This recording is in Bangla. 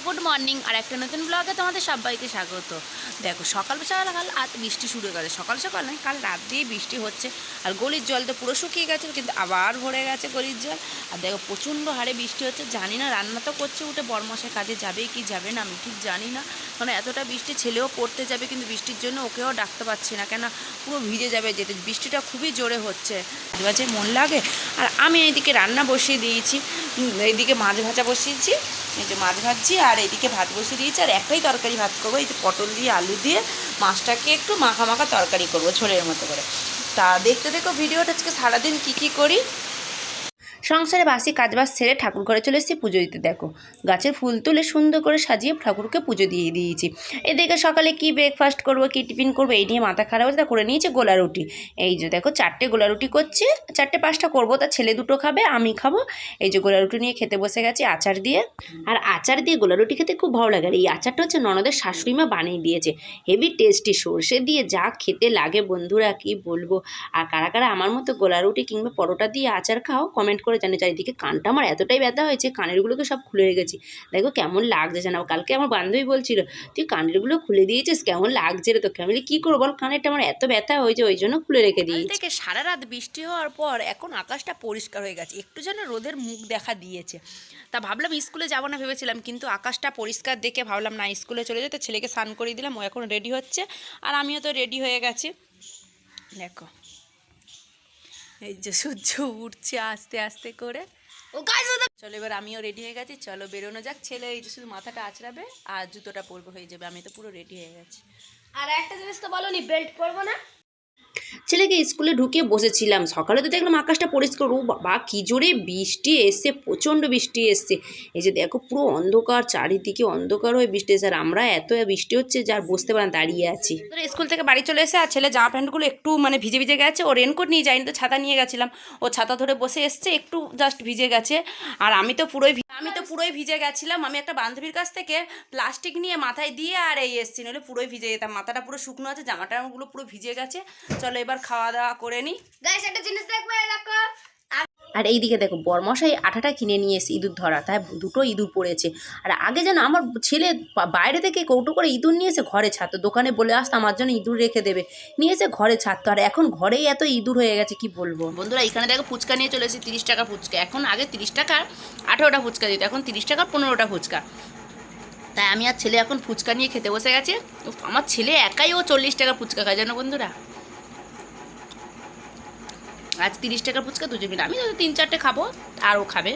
Good morning. আর একটা নতুন ব্লগে তোমাদের সবাইকে স্বাগত। দেখো সকাল আজ বৃষ্টি শুরু হয়ে গেছে। সকাল সকাল নয়, কাল রাত দিয়ে বৃষ্টি হচ্ছে। আর গলির জল তো পুরো শুকিয়ে গেছে, কিন্তু আবার ভরে গেছে গলির জল। আর দেখো প্রচণ্ড হারে বৃষ্টি হচ্ছে। জানি না, রান্না তো করছে উঠে বরমশাই কাজে যাবে কি যাবে না আমি ঠিক জানি না। মানে এতটা বৃষ্টি, ছেলেও পড়তে যাবে কিন্তু বৃষ্টির জন্য ওকেও ডাকতে পারছি না, কেন পুরো ভিজে যাবে যেতে। বৃষ্টিটা খুবই জোরে হচ্ছে, বাজে মন লাগে। আর আমি এইদিকে রান্না বসিয়ে দিয়েছি, এইদিকে মাছ ভাজা বসিয়েছি, এই যে মাছ ভাজছি, আর এইদিকে ভাত বসিয়ে দিয়েছি। আর একটাই তরকারি ভাত করবো, এই যে পটল দিয়ে আলু দিয়ে মাছটাকে একটু মাখা মাখা তরকারি করবো ঝোলের মতো করে। তা দেখতে দেখো ভিডিওটা আজকে সারাদিন কী করি। সংসারে বাসি কাজবাজ সেরে ঠাকুর ঘরে চলে এসেছি পুজো দিতে। দেখো গাছের ফুল তুলে সুন্দর করে সাজিয়ে ঠাকুরকে পুজো দিয়ে দিয়েছি। এদিকে সকালে কি ব্রেকফাস্ট করবো, কি টিফিন করবো, এই নিয়ে মাথা খারাপ হচ্ছে। তা করে নিয়েছি গোলা রুটি। এই যে দেখো 4টে গোলা রুটি করছি, 4-5টা করবো। তা ছেলে 2টো খাবে, আমি খাবো। এই যে গোলা রুটি নিয়ে খেতে বসে গেছি আচার দিয়ে। আর আচার দিয়ে গোলা রুটি খেতে খুব ভালো লাগে। আর এই আচারটা হচ্ছে ননদের শাশুড়ি মা বানিয়ে দিয়েছে, হেভি টেস্টি, সর্ষে দিয়ে যা খেতে লাগে বন্ধুরা কি বলবো। আর কারা কারা আমার মতো গোলা রুটি কিংবা পরোটা দিয়ে আচার খাও কমেন্ট করে জানি। চারিদিকে কানটা আমার এতটাই ব্যথা হয়েছে, কানেরগুলোকে সব খুলে রেখেছি। দেখো কেমন লাগছে জানো। কালকে আমার বান্ধবী বলছিল তুই কানেরগুলো খুলে দিয়েছিস, কেমন লাগছে রে তোকে। আমি কী করবো বল, কানেরটা আমার এত ব্যথা হয়েছে, ওই জন্য খুলে রেখে দিই। থেকে সারা রাত বৃষ্টি হওয়ার পর এখন আকাশটা পরিষ্কার হয়ে গেছে, একটু যেন রোদের মুখ দেখা দিয়েছে। তা ভাবলাম স্কুলে যাবো না ভেবেছিলাম, কিন্তু আকাশটা পরিষ্কার দেখে ভাবলাম না, স্কুলে চলে যেতে। ছেলেকে স্নান করিয়ে দিলাম, ও এখন রেডি হচ্ছে, আর আমিও তো রেডি হয়ে গেছি। দেখো এই যে সূর্য উঠছে আস্তে আস্তে করে। চলো এবার আমিও রেডি হয়ে গেছি, চলো বেরোনো যাক। ছেলে এই যে শুধু মাথাটা আঁচড়াবে আর জুতোটা পরবে, হয়ে যাবে। আমি তো পুরো রেডি হয়ে গেছি। আর একটা জিনিস তো বলনি, বেল্ট পরবো না? ছেলেকে স্কুলে ঢুকিয়ে বসেছিলাম, সকালে তো দেখলাম আকাশটা পরিষ্কার। ও বাবা কি জোরে বৃষ্টি এসছে, প্রচণ্ড বৃষ্টি এসছে। এই যে দেখো পুরো অন্ধকার, চারিদিকে অন্ধকার হয়ে বৃষ্টি এসছে। আর আমরা এত বৃষ্টি হচ্ছে যার বসতে পারেন, দাঁড়িয়ে আছি। স্কুল থেকে বাড়ি চলে এসে আর ছেলে জামা প্যান্টগুলো একটু মানে ভিজে ভিজে গেছে। ও রেনকোট নিয়ে যায়নি, তো ছাতা নিয়ে গেছিলাম। ও ছাতা ধরে বসে এসছে, একটু জাস্ট ভিজে গেছে। আর আমি তো পুরোই ভিজে গেছিলাম। আমি একটা বান্ধবীর কাছ থেকে প্লাস্টিক নিয়ে মাথায় দিয়ে আর এই এসছি, নইলে পুরোই ভিজে যেতাম। মাথাটা পুরো শুকনো আছে, জামাটাগুলো পুরো ভিজে গেছে। চলো এবার খাওয়া দাওয়া করে নিই। গাইস একটা জিনিস দেখবে, দেখো। আর এইদিকে দেখো বরমশাই আঠাটা কিনে নিয়ে এসে ইঁদুর ধরা, তাই 2টো ইঁদুর পড়েছে। আর আগে যেন আমার ছেলে বাইরে থেকে কৌটো করে ইঁদুর নিয়ে এসে ঘরে ছাড়তো, দোকানে বলে আসতো আমার জন্য ইঁদুর রেখে দেবে, নিয়ে এসে ঘরে ছাড়তো। আর এখন ঘরেই এত ইঁদুর হয়ে গেছে কি বলবো বন্ধুরা। এখানে দেখো ফুচকা নিয়ে চলে এসেছি, 30 টাকা ফুচকা। এখন আগে 30 টাকার 18টা ফুচকা দিত, এখন 30 টাকার 15টা ফুচকা। তাই আমি আর ছেলে এখন ফুচকা নিয়ে খেতে বসে গেছে। আমার ছেলে একাই ও 40 টাকা ফুচকা খায় জানো বন্ধুরা। আজ 30 টাকার ফুচকা দুজন মিলে, আমি তো 3-4টে খাবো, আর ও খাবে।